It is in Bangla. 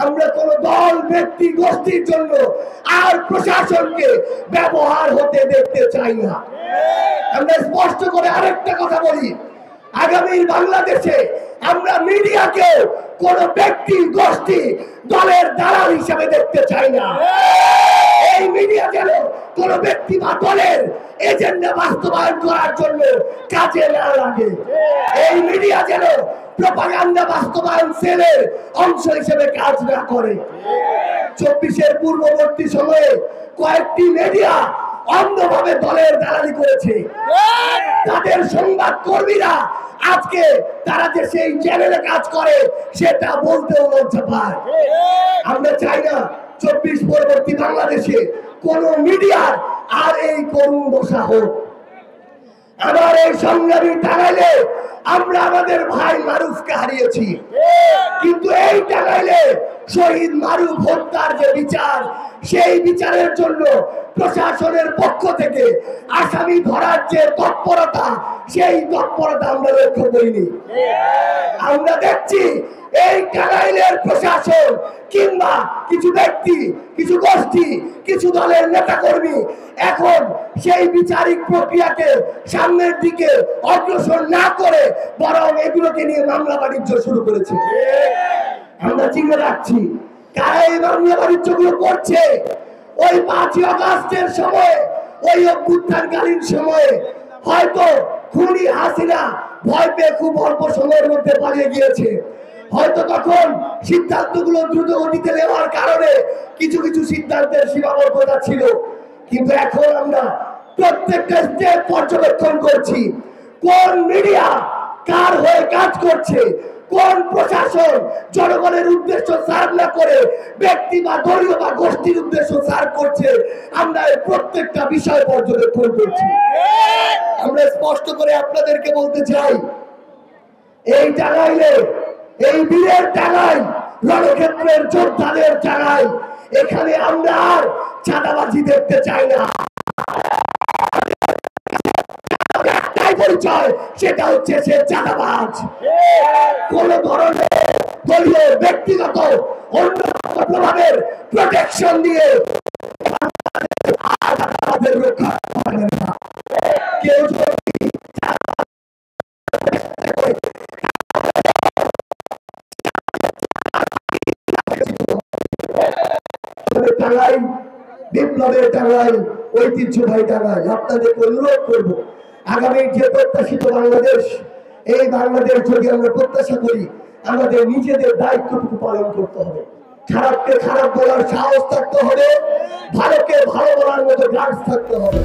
আমরা কোন দল ব্যক্তি গোষ্ঠীর জন্য আর প্রশাসনকে ব্যবহার হতে দেখতে চাই না। আমরা স্পষ্ট করে আরেকটা কথা বলি, আগামী বাংলাদেশে আমরা মিডিয়াকে কোন ব্যক্তি গোষ্ঠী দলের দালাল হিসেবে দেখতে চাই না। এই মিডিয়া যেন কোন ব্যক্তি বা দলের এজেন্ডা বাস্তবায়ন করার জন্য কাজে না লাগে। এই মিডিয়া যেন প্রপাগান্ডা বাস্তবায়ন সেলের অংশ হিসেবে কাজ না করে। 24-এর পূর্ববর্তী সময়ে কয়েকটি মিডিয়া অন্ধভাবে দলের দালালি করেছে। তাদের সংবাদ কর্মীরা আজকে তারা যে সেই চ্যানেলে কাজ করে সেটা বলতেও লজ্জা পায়। আমরা চাই না 24 পরবর্তী বাংলাদেশে কোন মিডিয়ার আর এই করুণ দশা হোক। আমার এই সংগ্রামী টাঙ্গাইলে আমরা আমাদের ভাই মারুফকে হারিয়েছি, কিন্তু এই টাঙ্গাইলে শহীদ মারুফ হত্যার যে বিচার, সেই বিচারের জন্য প্রশাসনের পক্ষ থেকে আসামি ধরার যে তৎপরতা, সেই তৎপরতা আমরা লক্ষ্য করিনি। আমরা দেখছি এই টাঙ্গাইলের প্রশাসন কিংবা কিছু ব্যক্তি, কিছু গোষ্ঠী, কিছু দলের নেতাকর্মী এখন সেই বিচারিক প্রক্রিয়াকে সামনের দিকে অগ্রসর না করে বরং এগুলোকে নিয়ে মামলা বাণিজ্য শুরু করেছে। আমরা চিন্তা রাখছি কারা এই মামলা বাণিজ্য গুলো করছে। ওই 5ই আগস্টের সময়, ওই অভ্যুত্থানকালীন সময়ে হয়তো খুনি হাসিনা ভয় পেয়ে খুব অল্প সময়ের মধ্যে পালিয়ে গিয়েছে। হয়তো তখন সিদ্ধান্তগুলো দ্রুত গতিতে নেওয়ার কারণে কিছু কিছু সিদ্ধান্তের সীমাবদ্ধতা ছিল, কিন্তু এখন আমরা প্রত্যেকটা স্টেপ পর্যবেক্ষণ করছি কোন মিডিয়া কার হয়ে কাজ করছে, কোন প্রশাসন জনগণের উদ্দেশ্য সার্ভ না করে ব্যক্তি বা দলীয় বা গোষ্ঠীর উদ্দেশ্য সার্ভ করছে। আমরা এই প্রত্যেকটা বিষয় পর্যবেক্ষণ করছি। আমরা স্পষ্ট করে আপনাদেরকে বলতে চাই, এই টাঙ্গাইলে, এই বীরের টাঙ্গাইল, রণক্ষেত্রের যোদ্ধাদের টাঙ্গাইল, এখানে আমরা আর চাঁদাবাজি দেখতে চাই না। পরিচয় সেটা হচ্ছে সে চাঁদাবাজ। কোন ধরনের দলীয় ব্যক্তিগত অন্য প্রভাবের প্রোটেকশন দিয়ে রক্ষা করেন না। কেউ টাঙ্গাইল, বিপ্লবের টাঙ্গাইল, ঐতিহ্যবাহী টাঙ্গাইল, আপনাদেরকে অনুরোধ করব আগামী যে প্রত্যাশিত বাংলাদেশ, এই বাংলাদেশ যদি আমরা প্রত্যাশা করি আমাদের নিজেদের দায়িত্বটুকু পালন করতে হবে। খারাপকে খারাপ বলার সাহস থাকতে হবে, ভালোকে ভালো বলার মতো গাছ থাকতে হবে।